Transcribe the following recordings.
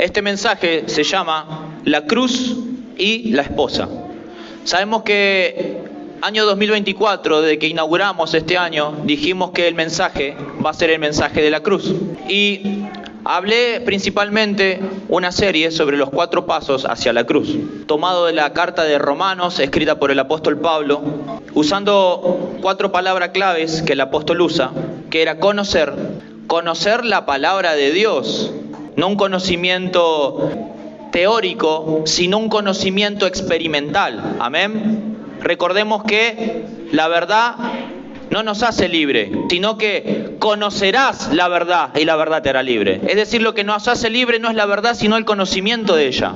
Este mensaje se llama La cruz y la esposa. Sabemos que año 2024, desde que inauguramos este año, dijimos que el mensaje va a ser el mensaje de la cruz. Y hablé principalmente una serie sobre los 4 pasos hacia la cruz, tomado de la carta de Romanos, escrita por el apóstol Pablo, usando 4 palabras claves que el apóstol usa, que era conocer la palabra de Dios, no un conocimiento teórico, sino un conocimiento experimental. Amén. Recordemos que la verdad no nos hace libre, sino que conocerás la verdad y la verdad te hará libre. Es decir, lo que nos hace libre no es la verdad, sino el conocimiento de ella.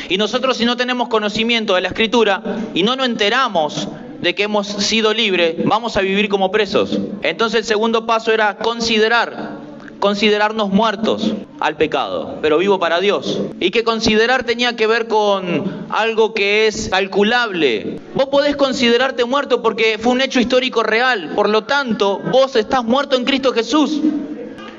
Y nosotros, si no tenemos conocimiento de la Escritura y no nos enteramos de que hemos sido libres, vamos a vivir como presos. Entonces el segundo paso era considerarnos muertos al pecado, pero vivo para Dios. Y que considerar tenía que ver con algo que es calculable. Vos podés considerarte muerto porque fue un hecho histórico real. Por lo tanto, vos estás muerto en Cristo Jesús.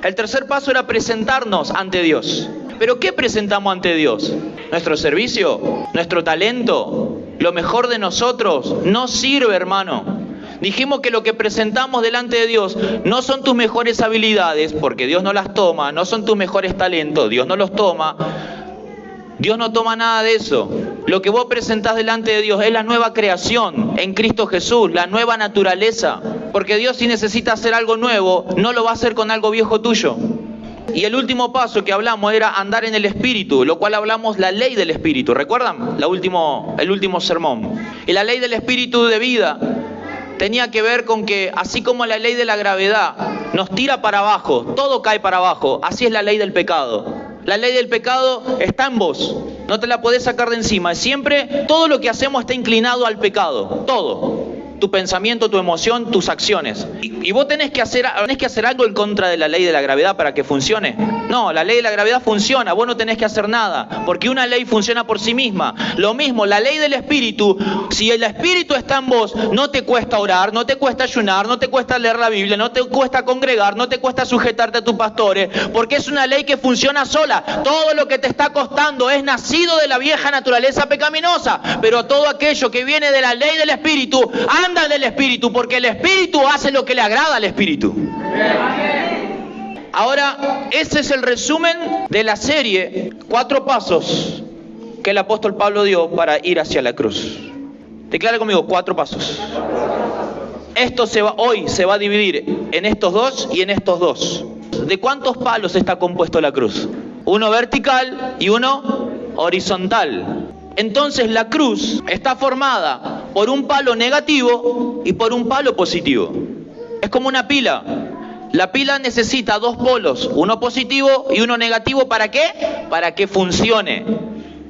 El tercer paso era presentarnos ante Dios. ¿Pero qué presentamos ante Dios? ¿Nuestro servicio? ¿Nuestro talento? ¿Lo mejor de nosotros? No sirve, hermano. Dijimos que lo que presentamos delante de Dios no son tus mejores habilidades, porque Dios no las toma, no son tus mejores talentos, Dios no los toma. Dios no toma nada de eso. Lo que vos presentás delante de Dios es la nueva creación en Cristo Jesús, la nueva naturaleza. Porque Dios, si necesita hacer algo nuevo, no lo va a hacer con algo viejo tuyo. Y el último paso que hablamos era andar en el Espíritu, lo cual hablamos la ley del Espíritu. ¿Recuerdan? El último sermón. Y la ley del Espíritu de vida tenía que ver con que, así como la ley de la gravedad nos tira para abajo, todo cae para abajo, así es la ley del pecado. La ley del pecado está en vos, no te la podés sacar de encima. Siempre todo lo que hacemos está inclinado al pecado, todo. Tu pensamiento, tu emoción, tus acciones. Y vos tenés que hacer algo en contra de la ley de la gravedad para que funcione. No, la ley de la gravedad funciona, vos no tenés que hacer nada, porque una ley funciona por sí misma. Lo mismo, la ley del Espíritu, si el Espíritu está en vos, no te cuesta orar, no te cuesta ayunar, no te cuesta leer la Biblia, no te cuesta congregar, no te cuesta sujetarte a tus pastores, porque es una ley que funciona sola. Todo lo que te está costando es nacido de la vieja naturaleza pecaminosa, pero todo aquello que viene de la ley del Espíritu, anda del Espíritu, porque el Espíritu hace lo que le agrada al Espíritu. Ahora, ese es el resumen de la serie 4 pasos que el apóstol Pablo dio para ir hacia la cruz. Declara conmigo, 4 pasos. Esto hoy se va a dividir en estos 2 y en estos 2. ¿De cuántos palos está compuesto la cruz? Uno vertical y uno horizontal. Entonces la cruz está formada por un palo negativo y por un palo positivo. Es como una pila. La pila necesita 2 polos, uno positivo y uno negativo. ¿Para qué? Para que funcione.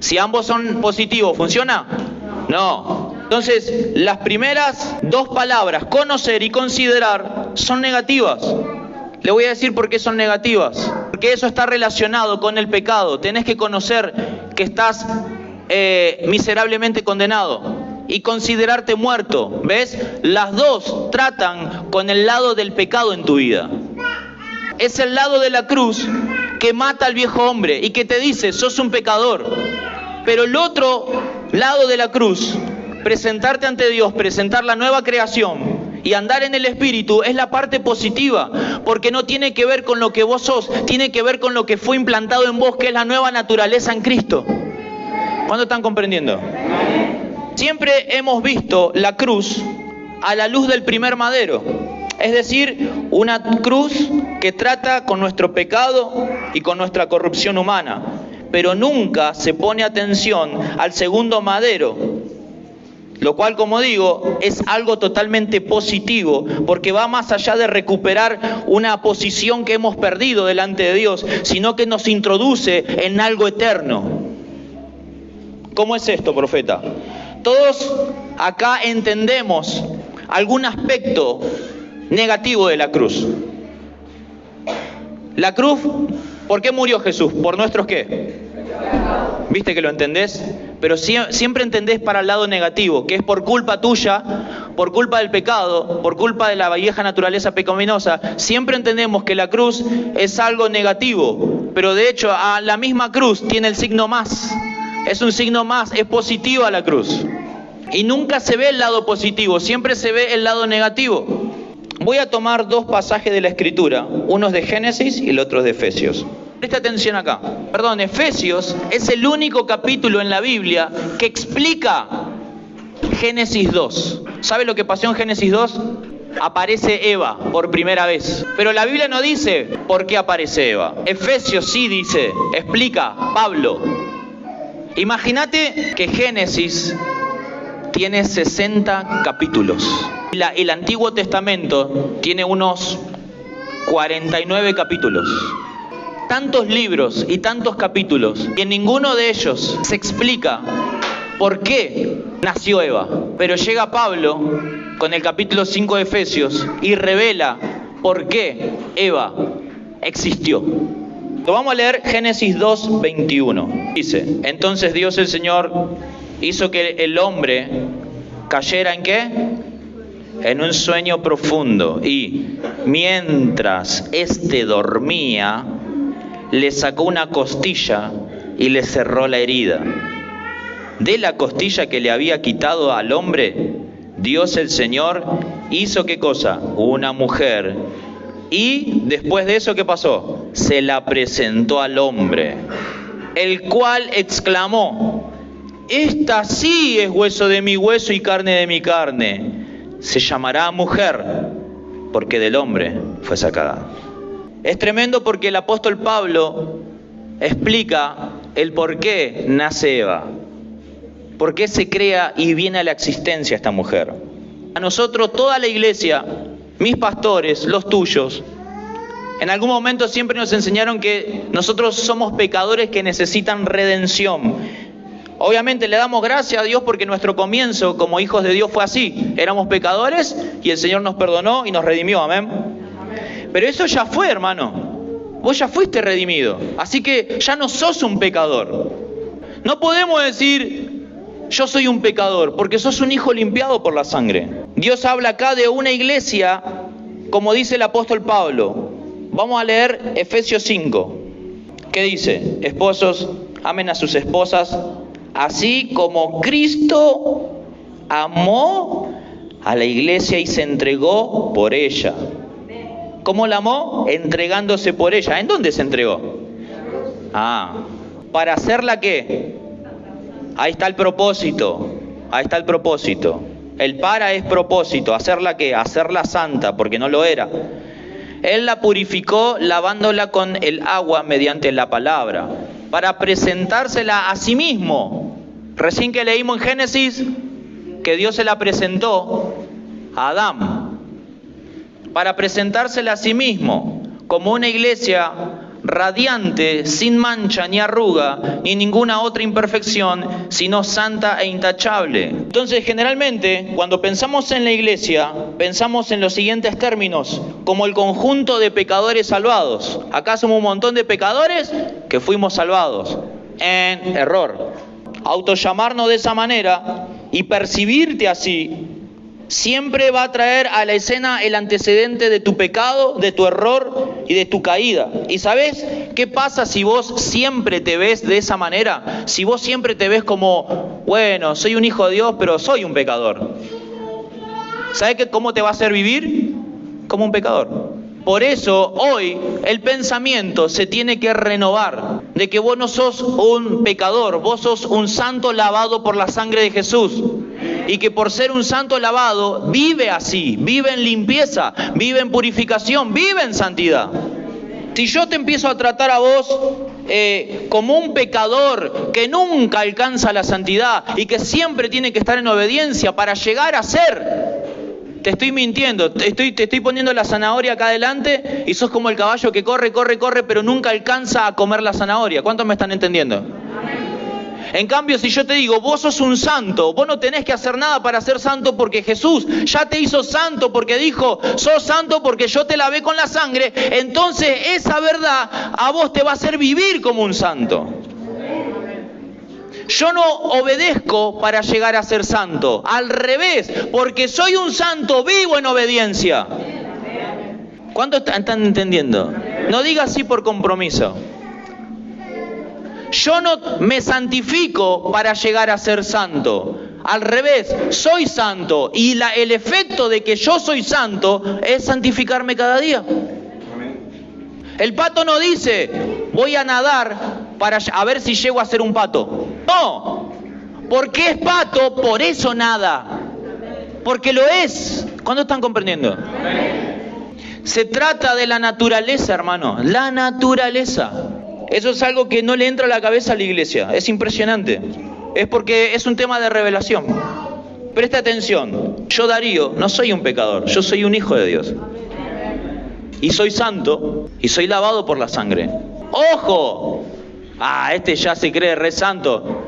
Si ambos son positivos, ¿funciona? No. Entonces, las primeras 2 palabras, conocer y considerar, son negativas. Le voy a decir por qué son negativas. Porque eso está relacionado con el pecado. Tenés que conocer que estás miserablemente condenado y considerarte muerto. ¿Ves? Las 2 tratan con el lado del pecado en tu vida. Es el lado de la cruz que mata al viejo hombre y que te dice, sos un pecador. Pero el otro lado de la cruz, presentarte ante Dios, presentar la nueva creación y andar en el Espíritu, es la parte positiva, porque no tiene que ver con lo que vos sos, tiene que ver con lo que fue implantado en vos, que es la nueva naturaleza en Cristo. ¿Cuándo están comprendiendo? Siempre hemos visto la cruz a la luz del primer madero. Es decir, una cruz que trata con nuestro pecado y con nuestra corrupción humana. Pero nunca se pone atención al segundo madero. Lo cual, como digo, es algo totalmente positivo, porque va más allá de recuperar una posición que hemos perdido delante de Dios, sino que nos introduce en algo eterno. ¿Cómo es esto, profeta? Todos acá entendemos algún aspecto negativo de la cruz. La cruz, ¿por qué murió Jesús? ¿Por nuestros qué? ¿Viste que lo entendés? Pero siempre entendés para el lado negativo, que es por culpa tuya, por culpa del pecado, por culpa de la vieja naturaleza pecaminosa, siempre entendemos que la cruz es algo negativo, pero de hecho a la misma cruz tiene el signo más. Es un signo más, es positiva la cruz. Y nunca se ve el lado positivo, siempre se ve el lado negativo. Voy a tomar dos pasajes de la Escritura, uno es de Génesis y el otro es de Efesios. Presta atención acá. Efesios es el único capítulo en la Biblia que explica Génesis 2. ¿Sabe lo que pasó en Génesis 2? Aparece Eva por primera vez. Pero la Biblia no dice por qué aparece Eva. Efesios sí dice, explica Pablo. Imagínate que Génesis tiene 60 capítulos. El Antiguo Testamento tiene unos 49 capítulos. Tantos libros y tantos capítulos, y en ninguno de ellos se explica por qué nació Eva. Pero llega Pablo con el capítulo 5 de Efesios y revela por qué Eva existió. Lo vamos a leer Génesis 2:21. Dice, entonces Dios el Señor hizo que el hombre cayera ¿en qué? En un sueño profundo, y mientras éste dormía, le sacó una costilla y le cerró la herida. De la costilla que le había quitado al hombre, Dios el Señor hizo ¿qué cosa? Una mujer. Y después de eso, ¿qué pasó? Se la presentó al hombre, el cual exclamó, esta sí es hueso de mi hueso y carne de mi carne. Se llamará mujer, porque del hombre fue sacada. Es tremendo porque el apóstol Pablo explica el por qué nace Eva, por qué se crea y viene a la existencia esta mujer. A nosotros, toda la iglesia, mis pastores, los tuyos, en algún momento siempre nos enseñaron que nosotros somos pecadores que necesitan redención. Obviamente le damos gracias a Dios porque nuestro comienzo como hijos de Dios fue así. Éramos pecadores y el Señor nos perdonó y nos redimió, amén. Pero eso ya fue, hermano. Vos ya fuiste redimido. Así que ya no sos un pecador. No podemos decir, yo soy un pecador, porque sos un hijo limpiado por la sangre. Dios habla acá de una iglesia, como dice el apóstol Pablo. Vamos a leer Efesios 5. ¿Qué dice? Esposos, amen a sus esposas, así como Cristo amó a la iglesia y se entregó por ella. ¿Cómo la amó? Entregándose por ella. ¿En dónde se entregó? ¿Para hacerla qué? Ahí está el propósito. Ahí está el propósito. El para es propósito. ¿Hacerla qué? Hacerla santa, porque no lo era. Él la purificó lavándola con el agua mediante la palabra, para presentársela a sí mismo. Recién que leímos en Génesis que Dios se la presentó a Adán, para presentársela a sí mismo como una iglesia radiante, sin mancha ni arruga, ni ninguna otra imperfección, sino santa e intachable. Entonces, generalmente, cuando pensamos en la iglesia, pensamos en los siguientes términos, como el conjunto de pecadores salvados. Acá somos un montón de pecadores que fuimos salvados. En error. Autollamarnos de esa manera y percibirte así, siempre va a traer a la escena el antecedente de tu pecado, de tu error y de tu caída. ¿Y sabes qué pasa si vos siempre te ves de esa manera? Si vos siempre te ves como, bueno, soy un hijo de Dios, pero soy un pecador. ¿Sabes cómo te va a hacer vivir? Como un pecador. Por eso hoy el pensamiento se tiene que renovar, de que vos no sos un pecador, vos sos un santo lavado por la sangre de Jesús. Y que por ser un santo lavado, vive así, vive en limpieza, vive en purificación, vive en santidad. Si yo te empiezo a tratar a vos como un pecador que nunca alcanza la santidad y que siempre tiene que estar en obediencia para llegar a ser, te estoy mintiendo, te estoy poniendo la zanahoria acá adelante y sos como el caballo que corre, pero nunca alcanza a comer la zanahoria. ¿Cuántos me están entendiendo? En cambio, si yo te digo, vos sos un santo, vos no tenés que hacer nada para ser santo porque Jesús ya te hizo santo, porque dijo, sos santo porque yo te lavé con la sangre, entonces esa verdad a vos te va a hacer vivir como un santo. yo no obedezco para llegar a ser santo. Al revés, porque soy un santo, vivo en obediencia. ¿Cuántos están entendiendo? No diga así por compromiso. Yo no me santifico para llegar a ser santo. Al revés, soy santo. Y el efecto de que yo soy santo es santificarme cada día. El pato no dice, voy a nadar para a ver si llego a ser un pato. No, porque es pato, por eso nada. Porque lo es. ¿Cuándo están comprendiendo? Se trata de la naturaleza, hermano. La naturaleza. Eso es algo que no le entra a la cabeza a la iglesia. Es impresionante. Es porque es un tema de revelación. Presta atención. Yo, Darío, no soy un pecador. Yo soy un hijo de Dios. Y soy santo. Y soy lavado por la sangre. ¡Ojo! Este ya se cree re santo.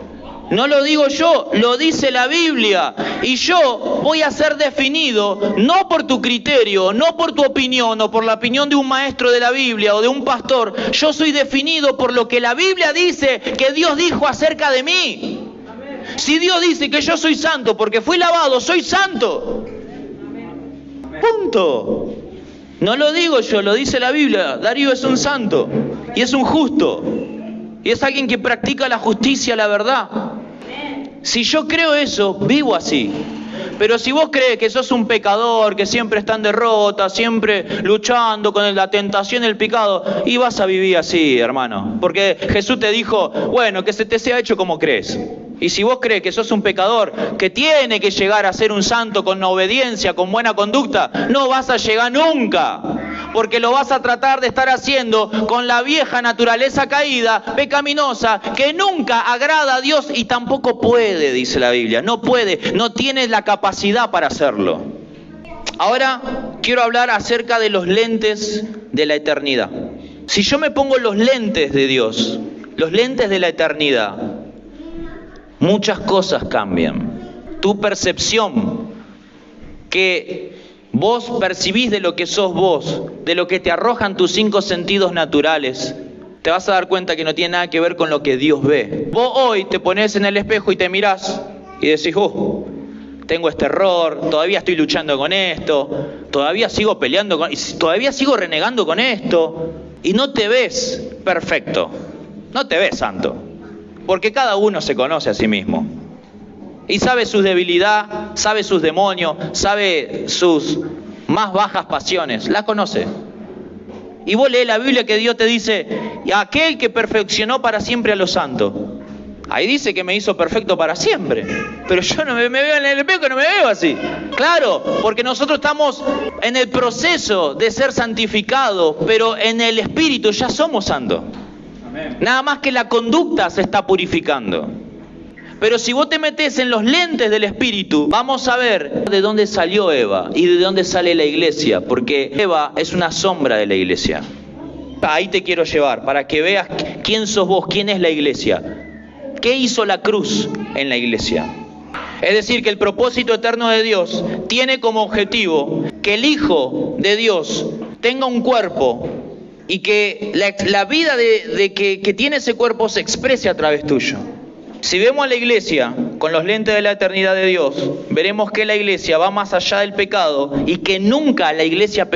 No lo digo yo, lo dice la Biblia. Y yo voy a ser definido no por tu criterio, no por tu opinión o por la opinión de un maestro de la Biblia o de un pastor. Yo soy definido por lo que la Biblia dice que Dios dijo acerca de mí. Si Dios dice que yo soy santo porque fui lavado, soy santo. Punto. No lo digo yo, lo dice la Biblia. Darío es un santo y es un justo. Y es alguien que practica la justicia, la verdad. Si yo creo eso, vivo así. Pero si vos crees que sos un pecador, que siempre está en derrota, siempre luchando con la tentación y el pecado, y vas a vivir así, hermano. Porque Jesús te dijo, bueno, que se te sea hecho como crees. Y si vos crees que sos un pecador, que tiene que llegar a ser un santo con obediencia, con buena conducta, no vas a llegar nunca. Porque lo vas a tratar de estar haciendo con la vieja naturaleza caída, pecaminosa, que nunca agrada a Dios y tampoco puede, dice la Biblia. No puede, no tiene la capacidad para hacerlo. Ahora quiero hablar acerca de los lentes de la eternidad. Si yo me pongo los lentes de Dios, los lentes de la eternidad, muchas cosas cambian. Tu percepción que vos percibís de lo que sos vos, de lo que te arrojan tus 5 sentidos naturales, te vas a dar cuenta que no tiene nada que ver con lo que Dios ve. Vos hoy te pones en el espejo y te mirás y decís, tengo este error, todavía estoy luchando con esto, todavía sigo peleando con, todavía sigo renegando con esto, y no te ves perfecto, no te ves santo, porque cada uno se conoce a sí mismo. Y sabe su debilidad, sabe sus demonios, sabe sus más bajas pasiones, la conoce. Y vos lees la Biblia que Dios te dice, aquel que perfeccionó para siempre a los santos. Ahí dice que me hizo perfecto para siempre. Pero yo no me veo en el espejo, que no me veo así. Claro, porque nosotros estamos en el proceso de ser santificados, pero en el espíritu ya somos santos. Nada más que la conducta se está purificando. Pero si vos te metés en los lentes del Espíritu, vamos a ver de dónde salió Eva y de dónde sale la iglesia, porque Eva es una sombra de la iglesia. Ahí te quiero llevar, para que veas quién sos vos, quién es la iglesia. ¿Qué hizo la cruz en la iglesia? Es decir, que el propósito eterno de Dios tiene como objetivo que el Hijo de Dios tenga un cuerpo y que la vida que tiene ese cuerpo se exprese a través tuyo. Si vemos a la iglesia con los lentes de la eternidad de Dios, veremos que la iglesia va más allá del pecado y que nunca la iglesia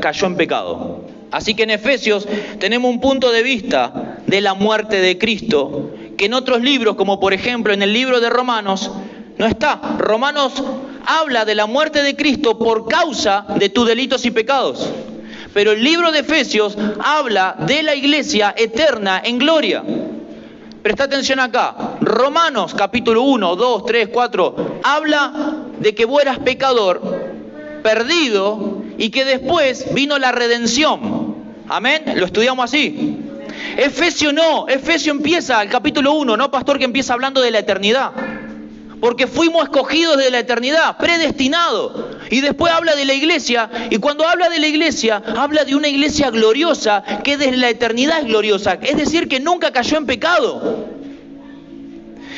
cayó en pecado. Así que en Efesios tenemos un punto de vista de la muerte de Cristo, que en otros libros, como por ejemplo en el libro de Romanos, no está. Romanos habla de la muerte de Cristo por causa de tus delitos y pecados. Pero el libro de Efesios habla de la iglesia eterna en gloria. Presta atención acá. Romanos capítulo 1, 2, 3, 4 habla de que vos eras pecador, perdido, y que después vino la redención. Amén. Lo estudiamos así. Efesio no. Efesio empieza, el capítulo 1, no, pastor, que empieza hablando de la eternidad. Porque fuimos escogidos de la eternidad, predestinados. Y después habla de la iglesia, y cuando habla de la iglesia, habla de una iglesia gloriosa, que desde la eternidad es gloriosa. Es decir, que nunca cayó en pecado.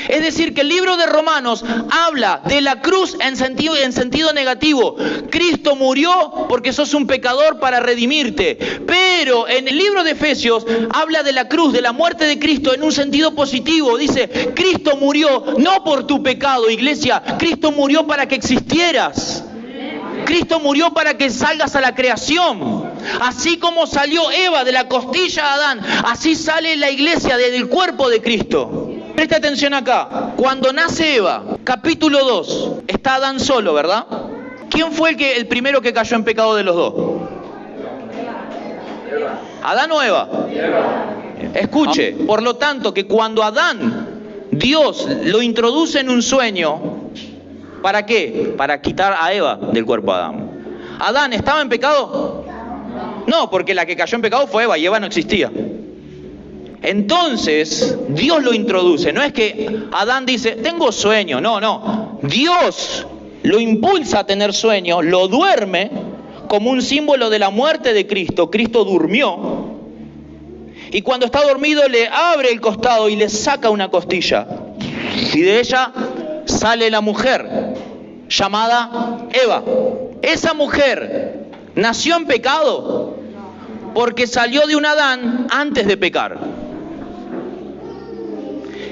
Es decir, que el libro de Romanos habla de la cruz en sentido negativo. Cristo murió porque sos un pecador para redimirte. Pero en el libro de Efesios habla de la cruz, de la muerte de Cristo en un sentido positivo. Dice, Cristo murió no por tu pecado, iglesia. Cristo murió para que existieras. Cristo murió para que salgas a la creación. Así como salió Eva de la costilla de Adán, así sale la iglesia del cuerpo de Cristo. Presta atención acá. Cuando nace Eva, capítulo 2, está Adán solo, ¿verdad? ¿Quién fue el primero que cayó en pecado de los dos? ¿Adán o Eva? Escuche, por lo tanto, que cuando Adán, Dios lo introduce en un sueño, ¿para qué? Para quitar a Eva del cuerpo de Adán. ¿Adán estaba en pecado? No, porque la que cayó en pecado fue Eva y Eva no existía. Entonces, Dios lo introduce. No es que Adán dice, tengo sueño. No. Dios lo impulsa a tener sueño, lo duerme como un símbolo de la muerte de Cristo. Cristo durmió. Y cuando está dormido le abre el costado y le saca una costilla. Y de ella sale la mujer llamada Eva. Esa mujer nació en pecado porque salió de un Adán antes de pecar.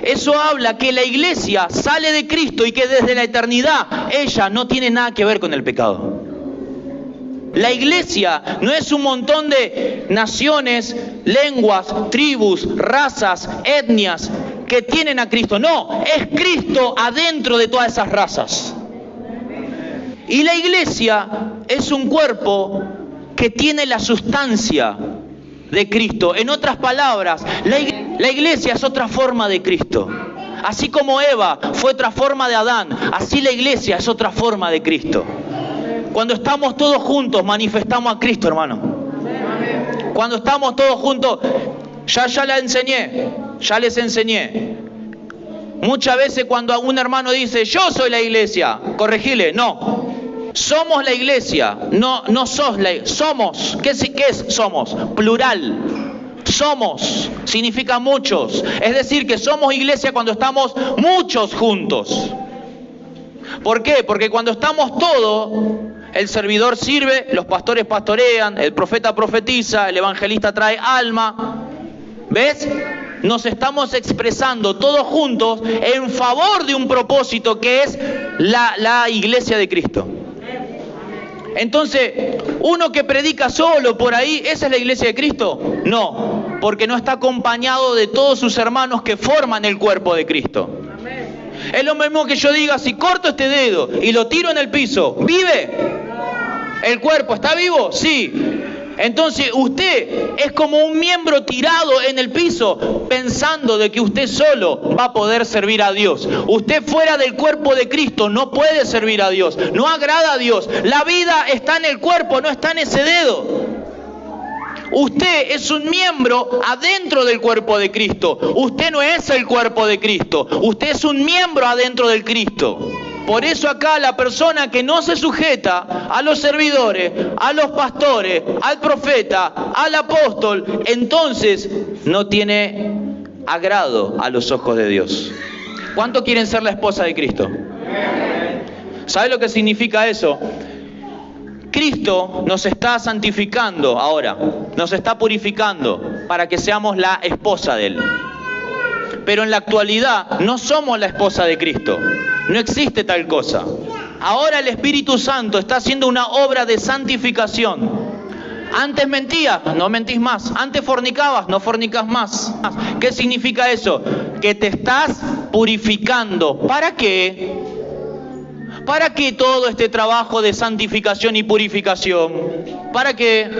Eso habla que la iglesia sale de Cristo y que desde la eternidad ella no tiene nada que ver con el pecado. La iglesia no es un montón de naciones, lenguas, tribus, razas, etnias que tienen a Cristo. No, es Cristo adentro de todas esas razas. Y la iglesia es un cuerpo que tiene la sustancia de Cristo. En otras palabras, la iglesia es otra forma de Cristo. Así como Eva fue otra forma de Adán, así la iglesia es otra forma de Cristo. Cuando estamos todos juntos, manifestamos a Cristo, hermano. Cuando estamos todos juntos, ya les enseñé. Muchas veces cuando un hermano dice, yo soy la iglesia, corregile, no. Somos la iglesia, no sos la iglesia. Somos, ¿qué es somos? Plural. Somos, significa muchos. Es decir, que somos iglesia cuando estamos muchos juntos. ¿Por qué? Porque cuando estamos todos, el servidor sirve, los pastores pastorean, el profeta profetiza, el evangelista trae alma. ¿Ves? Nos estamos expresando todos juntos en favor de un propósito que es la iglesia de Cristo. Entonces, uno que predica solo por ahí, ¿esa es la iglesia de Cristo? No, porque no está acompañado de todos sus hermanos que forman el cuerpo de Cristo. Es lo mismo que yo diga, si corto este dedo y lo tiro en el piso, ¿vive? ¿El cuerpo está vivo? Sí. Entonces usted es como un miembro tirado en el piso pensando de que usted solo va a poder servir a Dios. Usted fuera del cuerpo de Cristo no puede servir a Dios, no agrada a Dios. La vida está en el cuerpo, no está en ese dedo. Usted es un miembro adentro del cuerpo de Cristo. Usted no es el cuerpo de Cristo. Usted es un miembro adentro del Cristo. Por eso acá la persona que no se sujeta a los servidores, a los pastores, al profeta, al apóstol, entonces no tiene agrado a los ojos de Dios. ¿Cuántos quieren ser la esposa de Cristo? ¿Sabe lo que significa eso? Cristo nos está santificando ahora, nos está purificando para que seamos la esposa de Él. Pero en la actualidad no somos la esposa de Cristo. No existe tal cosa. Ahora el Espíritu Santo está haciendo una obra de santificación. Antes mentías, no mentís más. Antes fornicabas, no fornicas más. ¿Qué significa eso? Que te estás purificando. ¿Para qué? ¿Para qué todo este trabajo de santificación y purificación? ¿Para qué?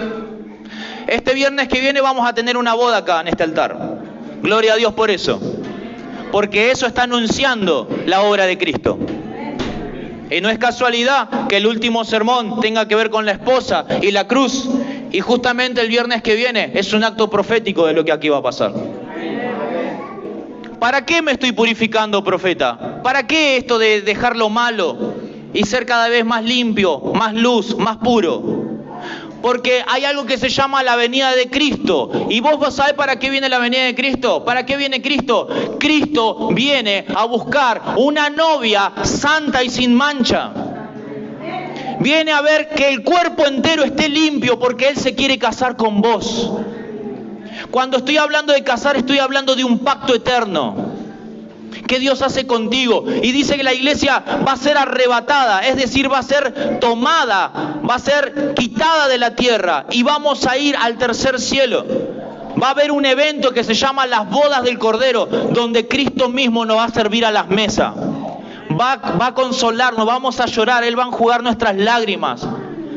Este viernes que viene vamos a tener una boda acá en este altar. Gloria a Dios por eso. Porque eso está anunciando la obra de Cristo. Y no es casualidad que el último sermón tenga que ver con la esposa y la cruz. Y justamente el viernes que viene es un acto profético de lo que aquí va a pasar. ¿Para qué me estoy purificando, profeta? ¿Para qué esto de dejar lo malo y ser cada vez más limpio, más luz, más puro? Porque hay algo que se llama la venida de Cristo. ¿Y vos sabés para qué viene la venida de Cristo? ¿Para qué viene Cristo? Cristo viene a buscar una novia santa y sin mancha. Viene a ver que el cuerpo entero esté limpio porque Él se quiere casar con vos. Cuando estoy hablando de casar, estoy hablando de un pacto eterno que Dios hace contigo. Y dice que la iglesia va a ser arrebatada, es decir, va a ser tomada, va a ser quitada de la tierra y vamos a ir al tercer cielo. Va a haber un evento que se llama las bodas del Cordero, donde Cristo mismo nos va a servir a las mesas. Va a consolarnos, vamos a llorar, Él va a enjugar nuestras lágrimas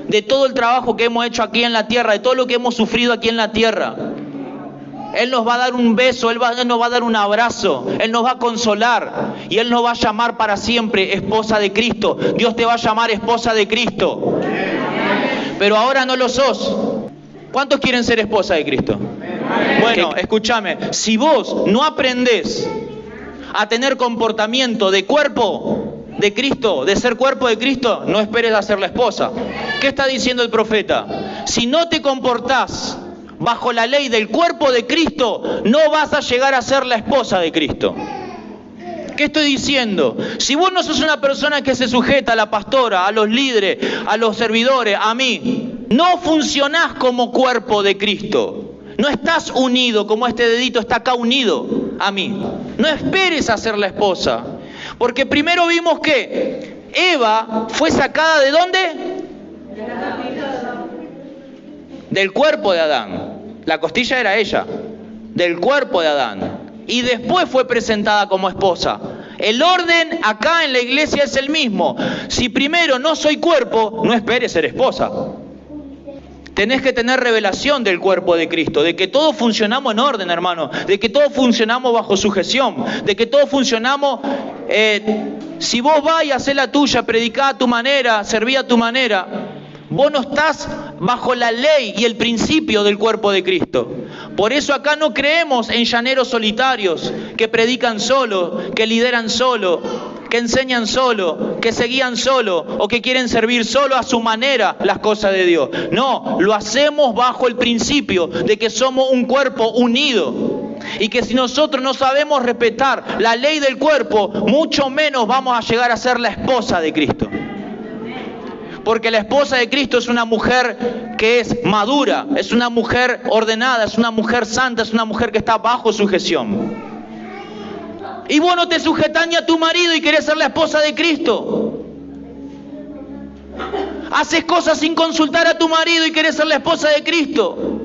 de todo el trabajo que hemos hecho aquí en la tierra, de todo lo que hemos sufrido aquí en la tierra. Él nos va a dar un beso, Él nos va a dar un abrazo, Él nos va a consolar y Él nos va a llamar para siempre esposa de Cristo. Dios te va a llamar esposa de Cristo. Pero ahora no lo sos. ¿Cuántos quieren ser esposa de Cristo? Bueno, escúchame, si vos no aprendés a tener comportamiento de cuerpo de Cristo, de ser cuerpo de Cristo, no esperes a ser la esposa. ¿Qué está diciendo el profeta? Si no te comportás bajo la ley del cuerpo de Cristo, no vas a llegar a ser la esposa de Cristo. ¿Qué estoy diciendo? Si vos no sos una persona que se sujeta a la pastora, a los líderes, a los servidores, a mí, no funcionás como cuerpo de Cristo. No estás unido como este dedito está acá unido a mí. No esperes a ser la esposa. Porque primero vimos que Eva fue sacada ¿de dónde? Del cuerpo de Adán. La costilla era ella, del cuerpo de Adán. Y después fue presentada como esposa. El orden acá en la iglesia es el mismo. Si primero no soy cuerpo, no esperes ser esposa. Tenés que tener revelación del cuerpo de Cristo, de que todos funcionamos en orden, hermano, de que todos funcionamos bajo sujeción, de que todos funcionamos... si vos vas y hacés la tuya, predicá a tu manera, serví a tu manera, vos no estás bajo la ley y el principio del cuerpo de Cristo. Por eso acá no creemos en llaneros solitarios que predican solo, que lideran solo, que enseñan solo, que se guían solo o que quieren servir solo a su manera las cosas de Dios. No, lo hacemos bajo el principio de que somos un cuerpo unido. Y que si nosotros no sabemos respetar la ley del cuerpo, mucho menos vamos a llegar a ser la esposa de Cristo. Porque la esposa de Cristo es una mujer que es madura, es una mujer ordenada, es una mujer santa, es una mujer que está bajo sujeción. Y vos no te sujetás ni a tu marido y querés ser la esposa de Cristo. Haces cosas sin consultar a tu marido y querés ser la esposa de Cristo.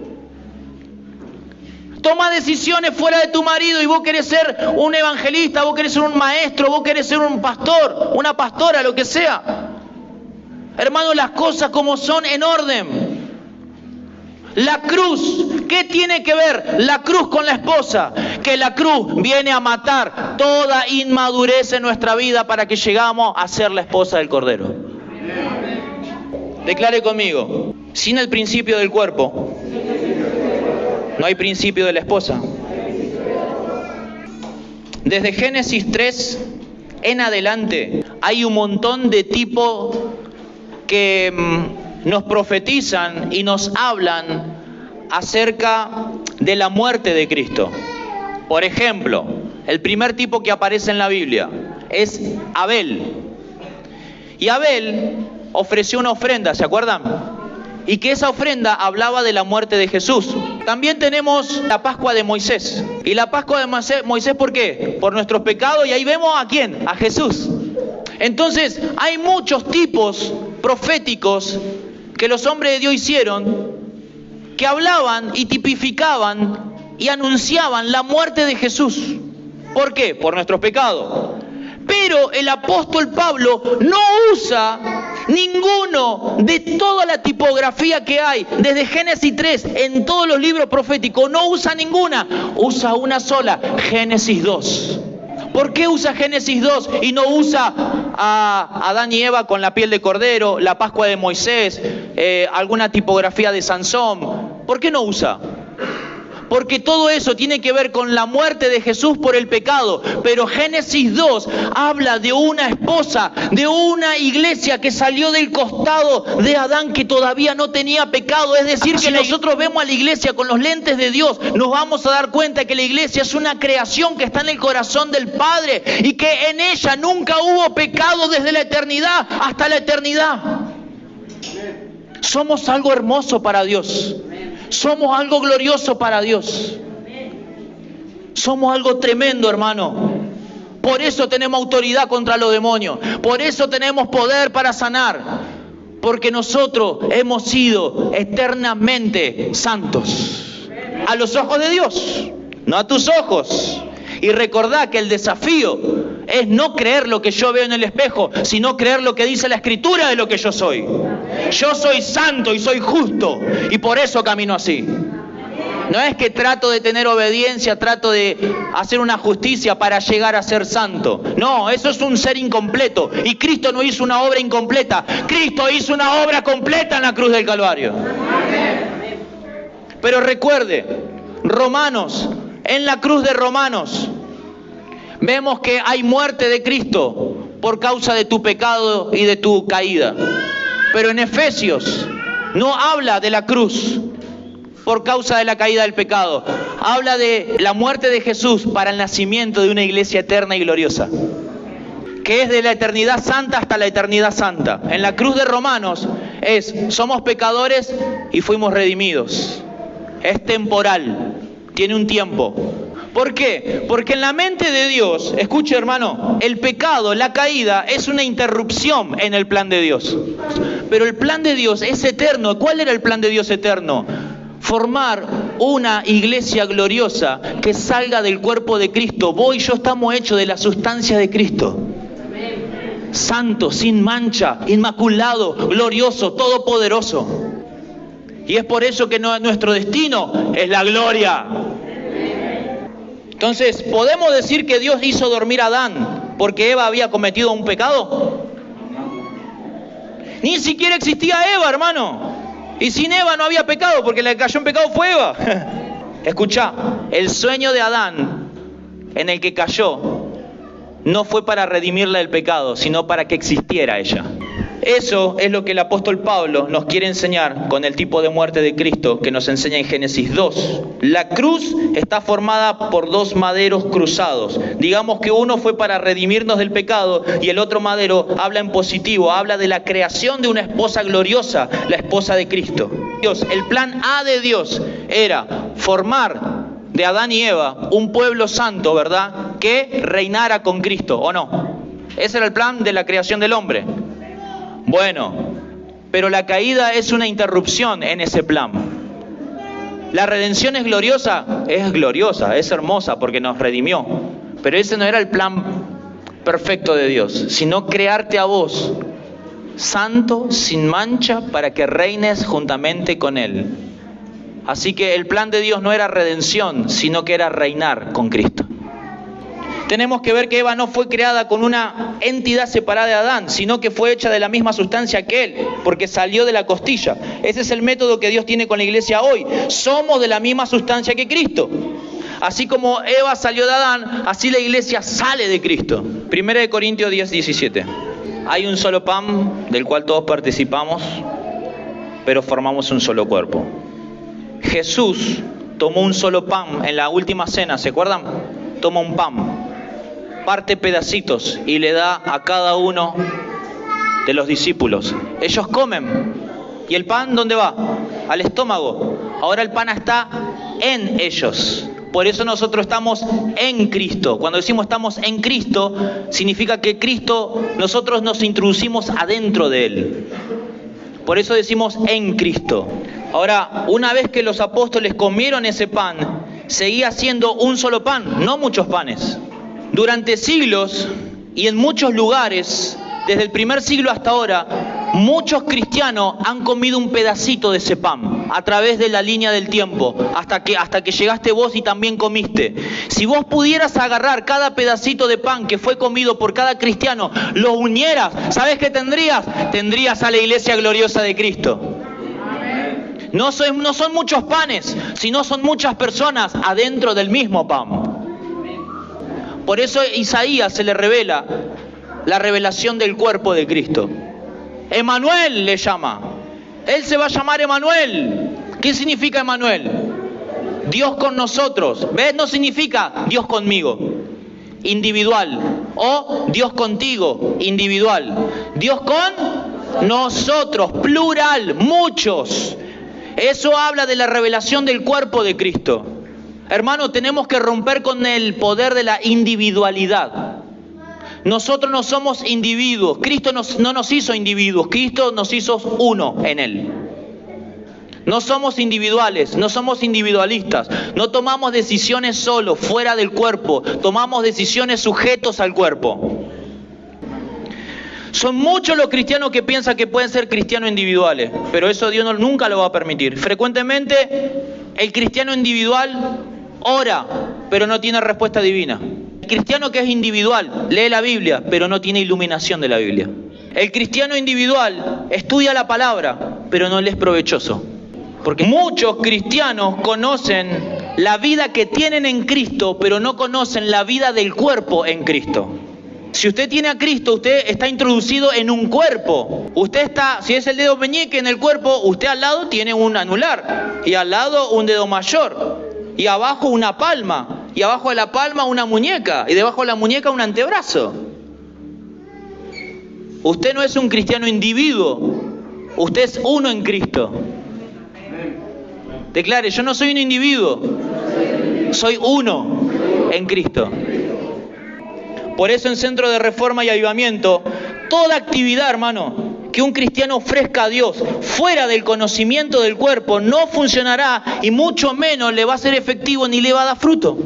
Toma decisiones fuera de tu marido y vos querés ser un evangelista, vos querés ser un maestro, vos querés ser un pastor, una pastora, lo que sea. Hermano, las cosas como son en orden. La cruz, ¿qué tiene que ver la cruz con la esposa? Que la cruz viene a matar toda inmadurez en nuestra vida para que llegamos a ser la esposa del Cordero. Declare conmigo, sin el principio del cuerpo, no hay principio de la esposa. Desde Génesis 3 en adelante hay un montón de tipos que nos profetizan y nos hablan acerca de la muerte de Cristo. Por ejemplo, el primer tipo que aparece en la Biblia es Abel. Y Abel ofreció una ofrenda, ¿se acuerdan? Y que esa ofrenda hablaba de la muerte de Jesús. También tenemos la Pascua de Moisés. ¿Y la Pascua de Moisés por qué? Por nuestros pecados, y ahí vemos ¿a quién? A Jesús. Entonces, hay muchos tipos proféticos que los hombres de Dios hicieron, que hablaban y tipificaban y anunciaban la muerte de Jesús. ¿Por qué? Por nuestros pecados. Pero el apóstol Pablo no usa ninguno de toda la tipografía que hay, desde Génesis 3, en todos los libros proféticos, no usa ninguna, usa una sola, Génesis 2. ¿Por qué usa Génesis 2 y no usa a Adán y Eva con la piel de cordero, la Pascua de Moisés, alguna tipografía de Sansón? ¿Por qué no usa? Porque todo eso tiene que ver con la muerte de Jesús por el pecado. Pero Génesis 2 habla de una esposa, de una iglesia que salió del costado de Adán, que todavía no tenía pecado. Es decir, que nosotros vemos a la iglesia con los lentes de Dios, nos vamos a dar cuenta que la iglesia es una creación que está en el corazón del Padre y que en ella nunca hubo pecado desde la eternidad hasta la eternidad. Somos algo hermoso para Dios. Somos algo glorioso para Dios. Somos algo tremendo, hermano. Por eso tenemos autoridad contra los demonios. Por eso tenemos poder para sanar. Porque nosotros hemos sido eternamente santos. A los ojos de Dios, no a tus ojos. Y recordá que el desafío es no creer lo que yo veo en el espejo, sino creer lo que dice la Escritura de lo que yo soy. Yo soy santo y soy justo, y por eso camino así. No es que trato de tener obediencia, trato de hacer una justicia para llegar a ser santo. No, eso es un ser incompleto. Y Cristo no hizo una obra incompleta. Cristo hizo una obra completa en la cruz del Calvario. Pero recuerde, Romanos, en la cruz de Romanos, vemos que hay muerte de Cristo por causa de tu pecado y de tu caída. Pero en Efesios no habla de la cruz por causa de la caída del pecado. Habla de la muerte de Jesús para el nacimiento de una iglesia eterna y gloriosa, que es de la eternidad santa hasta la eternidad santa. En la cruz de Romanos somos pecadores y fuimos redimidos. Es temporal, tiene un tiempo. ¿Por qué? Porque en la mente de Dios, escuche hermano, el pecado, la caída es una interrupción en el plan de Dios. Pero el plan de Dios es eterno. ¿Cuál era el plan de Dios eterno? Formar una iglesia gloriosa que salga del cuerpo de Cristo. Vos y yo estamos hechos de la sustancia de Cristo. Santo, sin mancha, inmaculado, glorioso, todopoderoso. Y es por eso que nuestro destino es la gloria. Entonces, ¿podemos decir que Dios hizo dormir a Adán porque Eva había cometido un pecado? Ni siquiera existía Eva, hermano. Y sin Eva no había pecado, porque la que cayó en pecado fue Eva. Escuchá, el sueño de Adán en el que cayó no fue para redimirla del pecado, sino para que existiera ella. Eso es lo que el apóstol Pablo nos quiere enseñar con el tipo de muerte de Cristo que nos enseña en Génesis 2. La cruz está formada por dos maderos cruzados. Digamos que uno fue para redimirnos del pecado y el otro madero habla en positivo, habla de la creación de una esposa gloriosa, la esposa de Cristo. El plan A de Dios era formar de Adán y Eva un pueblo santo, ¿verdad? Que reinara con Cristo, ¿o no? Ese era el plan de la creación del hombre. Bueno, pero la caída es una interrupción en ese plan. La redención es gloriosa, es hermosa porque nos redimió. Pero ese no era el plan perfecto de Dios, sino crearte a vos, santo, sin mancha, para que reines juntamente con Él. Así que el plan de Dios no era redención, sino que era reinar con Cristo. Tenemos que ver que Eva no fue creada con una entidad separada de Adán, sino que fue hecha de la misma sustancia que él, porque salió de la costilla. Ese es el método que Dios tiene con la iglesia hoy. Somos de la misma sustancia que Cristo. Así como Eva salió de Adán, así la iglesia sale de Cristo. 1 Corintios 10:17. Hay un solo pan del cual todos participamos, pero formamos un solo cuerpo. Jesús tomó un solo pan en la última cena, ¿se acuerdan? Toma un pan, parte pedacitos y le da a cada uno de los discípulos. Ellos comen. ¿Y el pan dónde va? Al estómago. Ahora el pan está en ellos. Por eso nosotros estamos en Cristo. Cuando decimos estamos en Cristo, significa que Cristo, nosotros nos introducimos adentro de Él. Por eso decimos en Cristo. Ahora, una vez que los apóstoles comieron ese pan, seguía siendo un solo pan, no muchos panes. Durante siglos y en muchos lugares, desde el primer siglo hasta ahora, muchos cristianos han comido un pedacito de ese pan a través de la línea del tiempo, hasta que llegaste vos y también comiste. Si vos pudieras agarrar cada pedacito de pan que fue comido por cada cristiano, lo unieras, ¿sabés qué tendrías? Tendrías a la iglesia gloriosa de Cristo. no son muchos panes, sino son muchas personas adentro del mismo pan. Por eso a Isaías se le revela la revelación del cuerpo de Cristo. Emanuel le llama. Él se va a llamar Emanuel. ¿Qué significa Emanuel? Dios con nosotros. ¿Ves? No significa Dios conmigo, individual. O Dios contigo, individual. Dios con nosotros, plural, muchos. Eso habla de la revelación del cuerpo de Cristo. Hermano, tenemos que romper con el poder de la individualidad. Nosotros no somos individuos. Cristo no nos hizo individuos. Cristo nos hizo uno en Él. No somos individuales, no somos individualistas. No tomamos decisiones solo, fuera del cuerpo. Tomamos decisiones sujetos al cuerpo. Son muchos los cristianos que piensan que pueden ser cristianos individuales, pero eso Dios nunca lo va a permitir. Frecuentemente el cristiano individual ora, pero no tiene respuesta divina. El cristiano que es individual lee la Biblia, pero no tiene iluminación de la Biblia. El cristiano individual estudia la palabra, pero no le es provechoso. Porque muchos cristianos conocen la vida que tienen en Cristo, pero no conocen la vida del cuerpo en Cristo. Si usted tiene a Cristo, usted está introducido en un cuerpo. Usted está, si es el dedo meñique en el cuerpo, usted al lado tiene un anular, y al lado un dedo mayor, y abajo una palma, y abajo de la palma una muñeca, y debajo de la muñeca un antebrazo. Usted no es un cristiano individuo, usted es uno en Cristo. Declare: yo no soy un individuo, soy uno en Cristo. Por eso en Centro de Reforma y Avivamiento, toda actividad, hermano, que un cristiano ofrezca a Dios fuera del conocimiento del cuerpo no funcionará, y mucho menos le va a ser efectivo ni le va a dar fruto.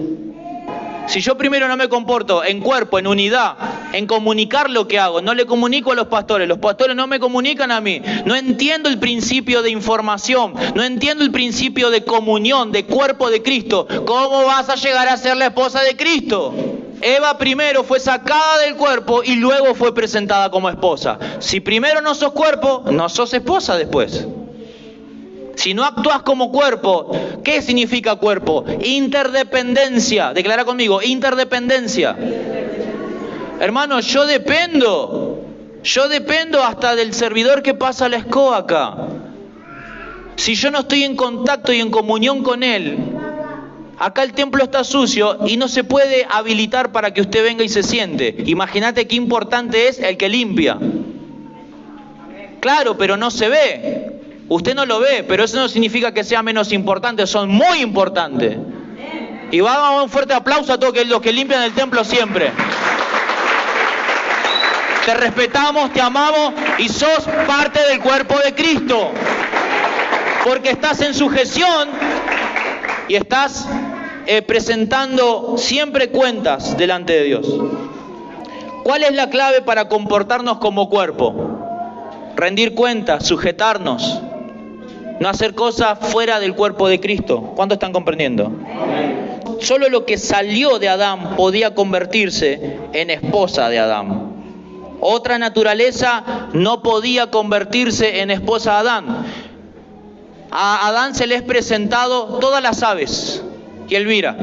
Si yo primero no me comporto en cuerpo, en unidad, en comunicar lo que hago, no le comunico a los pastores no me comunican a mí, no entiendo el principio de información, no entiendo el principio de comunión, de cuerpo de Cristo, ¿cómo vas a llegar a ser la esposa de Cristo? Eva primero fue sacada del cuerpo y luego fue presentada como esposa. Si primero no sos cuerpo, no sos esposa después. Si no actúas como cuerpo, ¿qué significa cuerpo? Interdependencia. Declara conmigo: interdependencia. Hermano, yo dependo hasta del servidor que pasa la escoba acá. Si yo no estoy en contacto y en comunión con él, acá el templo está sucio y no se puede habilitar para que usted venga y se siente. Imagínate qué importante es el que limpia. Claro, pero no se ve. Usted no lo ve, pero eso no significa que sea menos importante, son muy importantes. Y vamos a dar un fuerte aplauso a todos los que limpian el templo siempre. Te respetamos, te amamos y sos parte del cuerpo de Cristo. Porque estás en sujeción y estás presentando siempre cuentas delante de Dios. ¿Cuál es la clave para comportarnos como cuerpo? Rendir cuentas, sujetarnos. No hacer cosas fuera del cuerpo de Cristo. ¿Cuánto están comprendiendo? Solo lo que salió de Adán podía convertirse en esposa de Adán. Otra naturaleza no podía convertirse en esposa de Adán. A Adán se le es presentado todas las aves y él mira.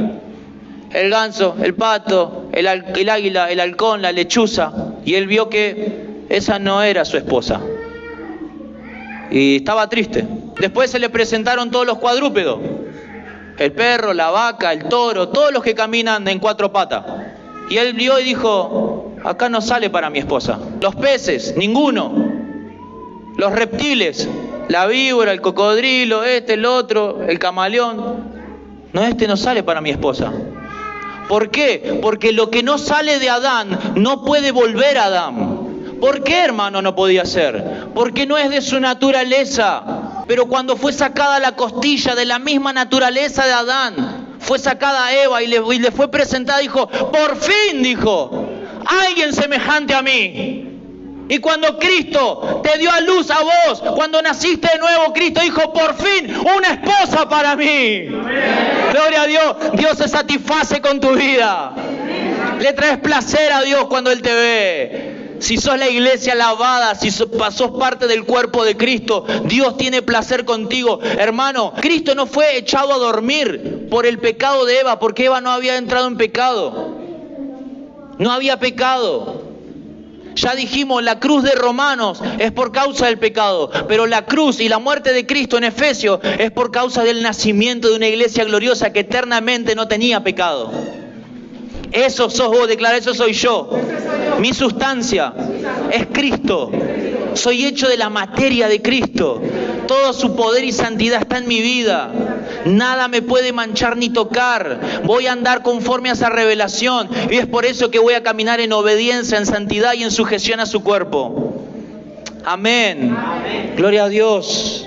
El ganso, el pato, el águila, el halcón, la lechuza. Y él vio que esa no era su esposa. Y estaba triste. Después se le presentaron todos los cuadrúpedos. El perro, la vaca, el toro, todos los que caminan en cuatro patas. Y él vio y dijo: acá no sale para mi esposa. Los peces, ninguno. Los reptiles, la víbora, el cocodrilo, el otro, el camaleón. No, no sale para mi esposa. ¿Por qué? Porque lo que no sale de Adán no puede volver a Adán. ¿Por qué, hermano, no podía ser? Porque no es de su naturaleza. Pero cuando fue sacada la costilla de la misma naturaleza de Adán, fue sacada a Eva y le fue presentada, dijo: por fin, dijo, alguien semejante a mí. Y cuando Cristo te dio a luz a vos, cuando naciste de nuevo, Cristo dijo: por fin, una esposa para mí. Amén. Gloria a Dios. Dios se satisface con tu vida. Amén. Le traes placer a Dios cuando Él te ve. Si sos la iglesia lavada, si sos parte del cuerpo de Cristo, Dios tiene placer contigo. Hermano, Cristo no fue echado a dormir por el pecado de Eva, porque Eva no había entrado en pecado. No había pecado. Ya dijimos, la cruz de Romanos es por causa del pecado, pero la cruz y la muerte de Cristo en Efesios es por causa del nacimiento de una iglesia gloriosa que eternamente no tenía pecado. Eso sos vos, declara, eso soy yo. Mi sustancia es Cristo. Soy hecho de la materia de Cristo. Todo su poder y santidad está en mi vida. Nada me puede manchar ni tocar. Voy a andar conforme a esa revelación. Y es por eso que voy a caminar en obediencia, en santidad y en sujeción a su cuerpo. Amén. Gloria a Dios.